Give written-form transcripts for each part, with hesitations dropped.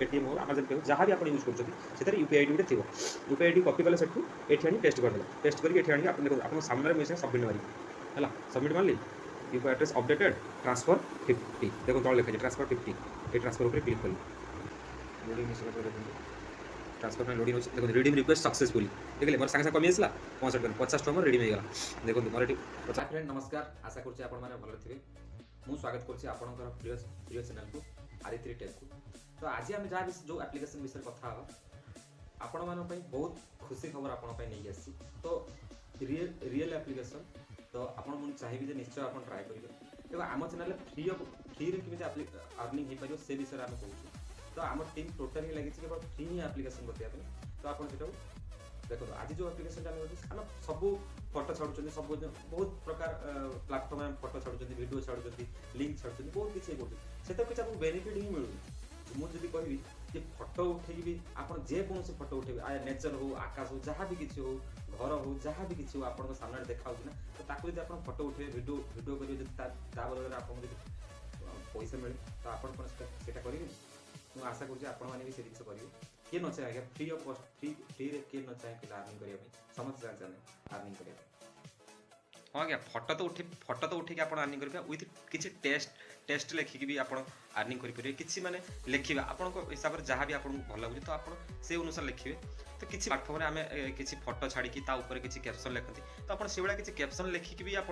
Paytm हो आमाजन पे हो जहाँ भी आप यूज कर यूपीआई आईडी गोटे थी यूपीआई आईडी कॉपी कले सेठू एठी आनी पेस्ट करदेले पेस्ट करके एठी आनी आप देखो आप सामने मुझे सबमिट मारी है सबमिट मारली यूपीआई एड्रेस अपडेटेड ट्रांसफर 50 देखो तले लिखा ट्रांसफर 50 ये ट्रांसफर ऊपर क्लिक कली लोडिंग ट्रांसफर में लोडिंग देखो रिडीम रिक्वेस्ट सक्सेसफुल देखले मोर संगे कमी आसला 50 टका रिडीम हो गला देखो मोर एठी फ्रेंड नमस्कार आशा करछि आपण माने भलो थिबे मु स्वागत करछि आपनकर प्रिय चैनल को आदित्रि टेक को तो आज आम जहाँ जो एप्लिकेशन विषय कथा आपण मान बहुत खुशी खबर आपण नहीं आसी तो रियल एप्लिकेशन तो आपण मुझे चाहिए निश्चय आप ट्राए करेंगे देखो आम चैनल फ्री केमी अर्निंग हो पार से विषय आम कहूँ तो आम टीम टोटाल ही लगी केवल फ्री ही एप्लिकेशन बताया तो आप देखो आज जो एप्लिकेशन आम सब फोटो छाड़ुं सब बहुत प्रकार प्लाटफर्म फोटो छाड़ुं वीडियो छाड़ुं लिंक छाड़ुं बहुत किसी से किसी आपको बेनिफिट ही मिलूँ मुझे कहबी कि फोटो उठेबी आप जेकोसी फोटो उठेबी आ नेचर हो आकाश हो जहाँ भी किसी हो घर हो जहाँ भी किसी हो आप सामने देखा ना तो ताकू जब आप फोटो उठे वीडियो करेंगे बदल आप पैसा मिले तो आप करेंगे मुझे आशा करुँच आपने भी से जिन करेंगे किए न चाहे आज्ञा फ्री ऑफ कॉस्ट फ्री किए न चाहे पिला अर्निंग करने समस्त चाहे अर्निंग करने हाँ आज्ञा फोटो तो उठे आप अर्निंग करेंगे विथ किसी टेस्ट लिखिकी भी आप अर्निंग करेंगे किसी माने लिखे आपको हिसाब से जहाँ भी आपको भल लगे तो आप से अनुसार लिखे तो किसी प्लाटफर्म में आम किसी फोटो छाड़ी किसी कैप्शन लिखती तो आप से किसी कैप्शन लिखिकी भी आप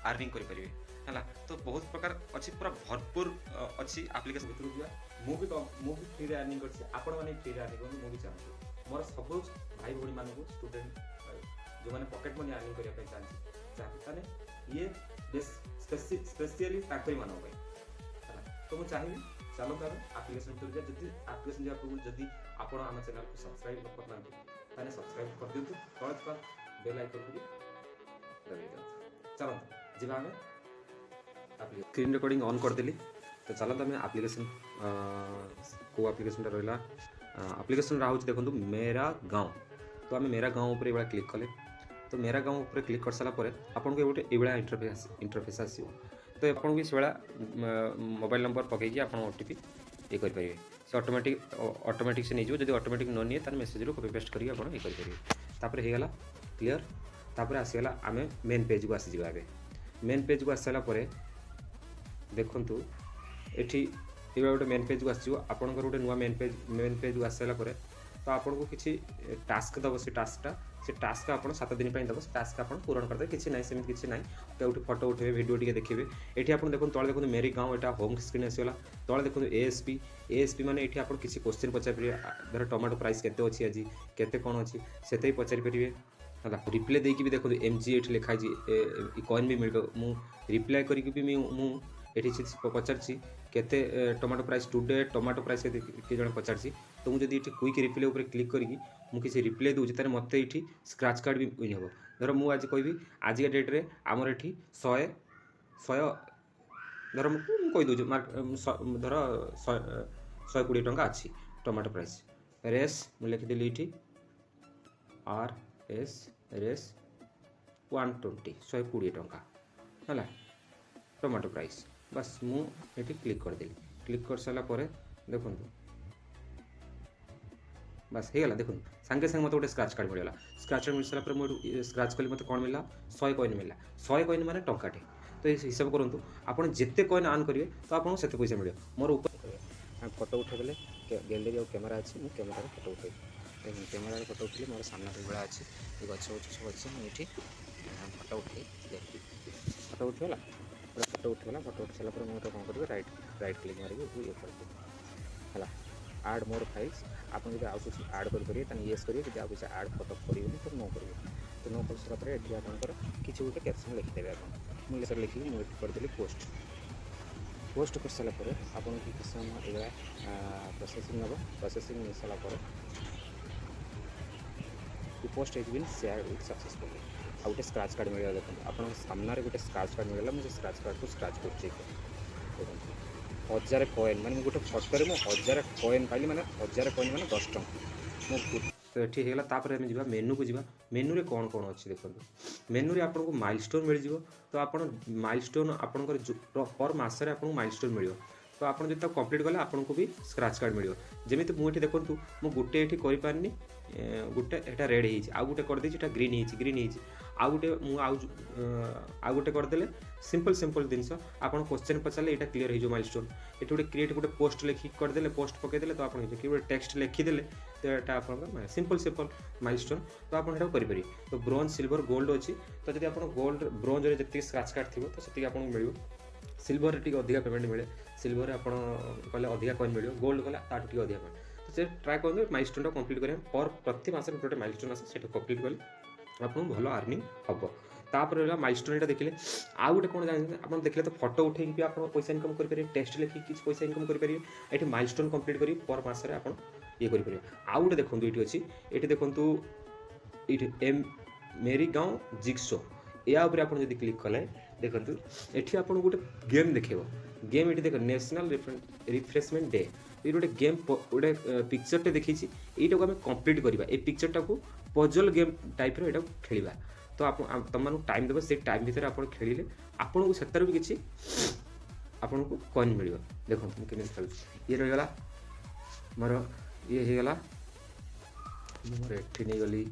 अर्निंग करेंगे है तो बहुत प्रकार अच्छी पूरा भरपूर अच्छी एप्लिकेशन भर जावा मुझे फ्री अर्निंग कर फ्री अर्निंग कर मुझे चाहूँ मोर सब भाई भाई मानक स्टूडेंट जो मैंने पॉकेट मनी अर्निंग करने चाहती ये स्पेशली मानक तो मुझे चाहिए चलते आम आप्लिकेशन भर जब आप्लिकेशन जाए जब आप आम चैनल को सब्सक्राइब करना सब्सक्राइब कर दिखाँ तले थोड़ा बेल आइकन को भी दबाई दिखाँ चलते जी आम स्क्रीन रिकॉर्डिंग ऑन करदेली तो चलते आम आप्लिकेशन को आप्लिकेशन रहा आप्लिकेशन रहा देखो मेरा गाँव तो आम मेरा गाँव पर ये क्लिक कले तो मेरा गाँव पर क्लिक कर सारापर आपको गोटे ये इंटरफेस आसो तो आपको भी से मोबाइल नंबर पकईकि आप ओटीपी ये करेंगे से ऑटोमेटिक से नहीं जब ऑटोमेटिक न निए तो मेसेज रू कॉपी पेस्ट करके आप ये करेंगे होगा क्लीयर तापर आसीगला आम मेन पेज को आसीजा ए मेन पेज को आसाला देखु ये गोटे मेन पेज को आसो आपंकर गोटे नुआ मेन पेज को आसाला तो आपको किसी टास्क दब से टास्क आप 7 दिन दब से टास्क आप पूरण करदे किसी ना सेमती किसी ना तो फोटो उठे वीडियो टी देखिए ये आप देखो तले देखो मेरी गाँव यहाँ होम स्क्रीन आसगला तले देखो एएसपी मैंने ये आप किसी क्वेश्चन पचार पारे धर टमाटो प्राइस केते अच्छी आज केते कौन अच्छी से पचारि पारे है रिप्ले देकी भी देखो एमजी ये लिखाई कॉइन भी मिल मुझे रिप्लाई करके ये पचार केते tomato price today tomato price किए जन पचार तो मुझे ये क्विक रिप्ले उपर क्लिक करके मुझे रिप्ले दूसरी तेरे मत ये स्क्राच कार्ड भी विन हे धर मुझे आज कहि आज डेट रे आमर ये 100 धर मुझे कहीदे धर 120 टंका अच्छी टमाटो प्राइस रेस मुझे लिखिदेली ये रेस 120 120 टंका है टमाटो प्राइस बस मुझे क्लिक करदेली क्लिक कर सारापर देखो बस हो गला देखो सांगे सांगे मत गोटे स्क्राच कार्ड मिलला स्क्राच कार्ड मिल सारापर मुझे स्क्राच कली मत कौन मिलला 100 कॉइन मिलला 100 कॉइन माने टंकाटे तो ये हिसाब करूँ आप जिते कॉइन आर्न करेंगे तो आपको से पैसा मिले मोर ऊपर फोटो उठेदेले गैलरी और कैमेरा अच्छी मुझे कैमेरा फोटो उठे कैमेरा फोटो उठे मोर सामना बेला अच्छी गच गच सब अच्छे मुझे फोटो उठे फोटो उठेगा फोटो उठेगा फोटो उठ सारापर मुझे कौन करेंगे राइट क्लिक मारिक ये कर आड मोर फाइल्स आप आउ कुछ आड करेंगे येस करेंगे जब कुछ आड फोटो करेंगे तो नो करेंगे तो नो कर सारापर ये आपंकर किसी गोटे कैप्शन लिखिदेवे आप मुझे लिखिकी मुझे करदेली पोस्ट कर सारापर आपको किसी समय ये प्रोसेसिंग हम प्रोसेसिंग हो सारापर post has been share with successfully आ गोटे स्क्राच कार्ड मिलेगा देखो आप सामने गोटे स्क्राच कार्ड मिलला मुझे स्क्राच कार्ड को स्क्राच कर 1000 कॉइन मैंने गोटे फटोरे मुझे 1000 कॉइन पाइली मैंने 1000 कॉइन मैंने 10 टंका तो ये होगा तापर आम जा मेनू को जा मेनू रे कौन कौन अच्छी देखो मेनू रे आपको माइलस्टोन मिल जाव तो आप माइलस्टोन आपंकर पर मसरे आपको माइलस्टोन मिल तो आप जो कंप्लीट कले आपको भी स्क्राच कार्ड मिले जमी मुझे देखूँ मुझे गोटे ये करें गोटे यहाँ रेड हो गोटे करदे ग्रीन ग्रीन आउ गोटे आउ गोटे करदे सिंपल सिंपल जिनस आप क्वेश्चन पचारे यहाँ क्लीयर हो माइलस्टोन ये गोटे क्रिएट गोटे पोस्ट लिखिक करदे पोस्ट पकईदे तो आप गोटे टेक्स्ट लिखिदे तो यहाँ आप सिंपल सिंपल माइलस्टोन तो आप करेंगे तो ब्रोंज सिल्वर गोल्ड अच्छी तो जब आप गोल्ड ब्रोंज जी स्क्राच कार्ड थी तो से आपको मिले सिल्वर टी अधिका पेमेंट मिले सिल्वर आप कले अधिका कॉइन मिले गोल्ड कले ताठ अधिका पेमेंट तो से ट्राए करेंगे माइलस्टोन कंप्लीट करें पर प्रति मास गोटे माइलस्टोन आसे से कंप्लीट कले आपको भल अर्निंग हम तापर रहा माइलस्टोन यहाँ देखिले आउ गोटे कौन जानते आप देखिले तो फोटो उठे भी आप पैसा इनकम करेंगे टेस्ट लिखिक किसी पैसा इनकम करेंगे ये माइलस्टोन कंप्लीट करी पर मासरे आप ये करेंगे आउ गोटे देखो ये अच्छी ये देखूँ ये एम मेरी गाँव जिक्सो या उपर आप क्लिक कले देखो ये आपको गोटे गेम देखेब गेम ये देख नेशनल रिफ्रेशमेंट डे ये गोटे गेम गोटे पिक्चरटे देखी यहीटा को आम कंप्लीट करवा ये पिक्चरटा को पजल गेम टाइप यहाँ खेलवा तो आप तुम मानक टाइम देव से टाइम भितर आप खेलिले आपन को सेतार भी किसी आपन को कॉइन मिल देखो केमी खेल ये रहीगला मोर ये होगा मोर एठी नहीं गली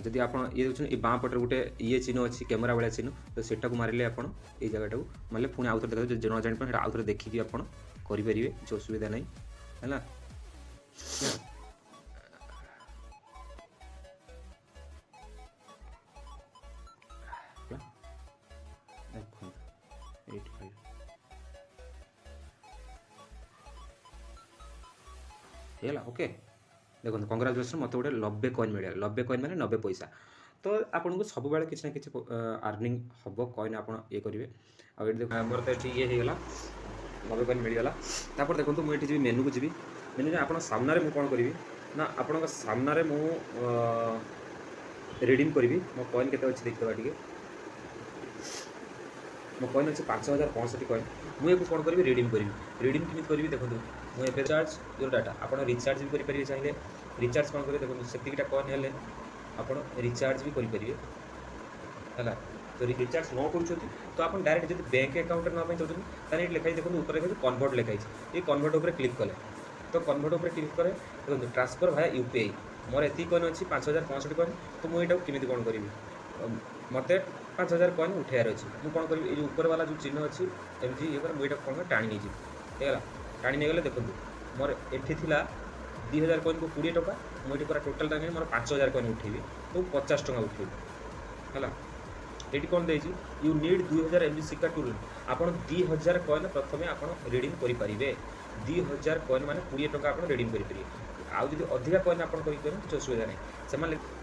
जदि आप ये देखते ये बाँ पटे गोटे ये चिन्ह अच्छी कैमेरा भाया चिन्ह तो सेटा को मारे आप ये जगह मारे पुणी आउ थे देखा न जान आउ थे देखिए आप करेंगे किसी असुविधा नहीं है ओके देखो कंग्राचुलेसन मत गोटे 90 कॉइन मिले 90 कॉइन मैंने 90 पैसा तो आपको सब बेले किसी ना कि अर्निंग हम कॉइन आप ये करेंगे आगे देखो मोर तो ये होगा 90 कॉइन मिलगला तापर देखो मुझे जी मेनू को जी मेनू आप सामने मुझे कौन करी ना आपण सामने मुझे रिडीम करी मो कॉइन के देखा टे मो कॉइन अच्छे 5065 कॉइन मुझे कौन करी रिडीम रिडीम केमी करी देखो मुझे रिचार्ज जो डाटा आप रिचार्ज भी करेंगे चाहिए रिचार्ज कौन करेंगे देखो सेटा कॉइन हेल्ले आप रिचार्ज भी करेंगे है तो रिचार्ज न कर तो आप डायरेक्ट जब बैंक अकाउंट ना चाहते लिखाई देखो ऊपर लिखाई कन्वर्ट लिखाई ये कन्वर्ट उपर क्लिक कले तो कन्वर्ट उपर क्लिक करे देखो ट्रांसफर भाया यूपीआई मोर एति कॉइन अच्छी 5065 कॉइन तो मुझे यहाँ केमी कौन करी मत 5000 कॉइन उठार अच्छी मुझे कौन करी ये ऊपर वाला जो चिन्ह अच्छी एमती ये मुझे कौन टाणी नहीं है टाणी नहीं गले देखो मोर एठी थिला 2000 कॉइन को 20 टका मुझे पूरा टोटाल टाइम मोर 5000 कॉइन उठेबी तो 50 टका उठेबी है ये कौन दे यू नीड 2000 एमबी सिक्का टू आप 2000 कॉइन प्रथम आप रिडीम करेंगे 2000 कॉइन मान 20 टका आप रिडीम करेंगे आउ जब अधिका कॉइन आप किसी असुविधा नहीं से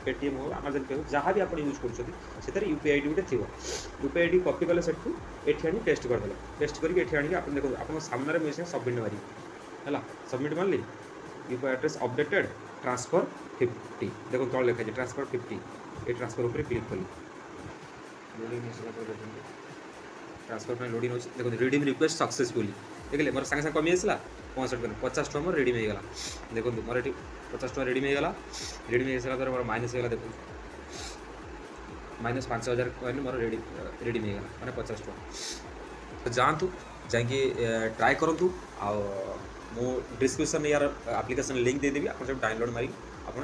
पेटीएम हो आमाजन पे हो जहाँ भी आप यूज कर यूपीआई आईडी गोटे थी यूपीआई आईडी कॉपी कले सेठू ये आनी पेस्ट करदे पेस्ट करके आनी आप देखो आप सामने मुझे सबमिट मारी है सबमिट मारली यूपीआई एड्रेस अपडेटेड ट्रांसफर 50 देखो तौर लिखा है ट्रांसफर 50 ये ट्रांसफर उपर क्लिक कली ट्रांसफर में लोडिंग हो देखो रिडीम रिक्वेस्ट सक्सेसफुली देखिए मोर सागे सागे कमी आसला 50 टका मोर रिडीम होगा देखो मोर ये 50 टका रिडीम होगा रिडीम हो सारा मोर माइनस होगा देखो माइनस 5000 कॉइन मोर रिडीम होगा मैंने 50 टका तो जातु जाकि ट्राए करूँ मु डिस्क्रिप्शन यार एप्लिकेशन लिंक देदेवी आप जब डाउनलोड मारी आप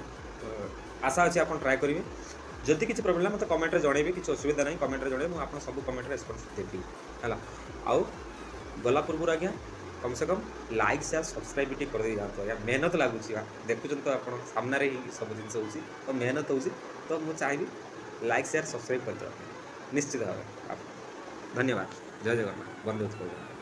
आशा अच्छे आप ट्राए करेंगे जदि किसी प्रोब्लेम मतलब कमेंट जनइबे किसी असुविधा नहीं कमेंट जनइबे मुझे आप सब कमेंट रेस्पॉन्स देवी है आउ गला पूर्व आज्ञा कम से कम लाइक शेयर सब्सक्राइब भी कर दे जाते आज्ञा मेहनत लगुच देखुं तो आप सामने ही सब जिन हो तो मेहनत हो तो मुझे चाहिए लाइक शेयर सब्सक्राइब करते निश्चित भाव धन्यवाद जय जगन्नाथ बंदे उत्सव।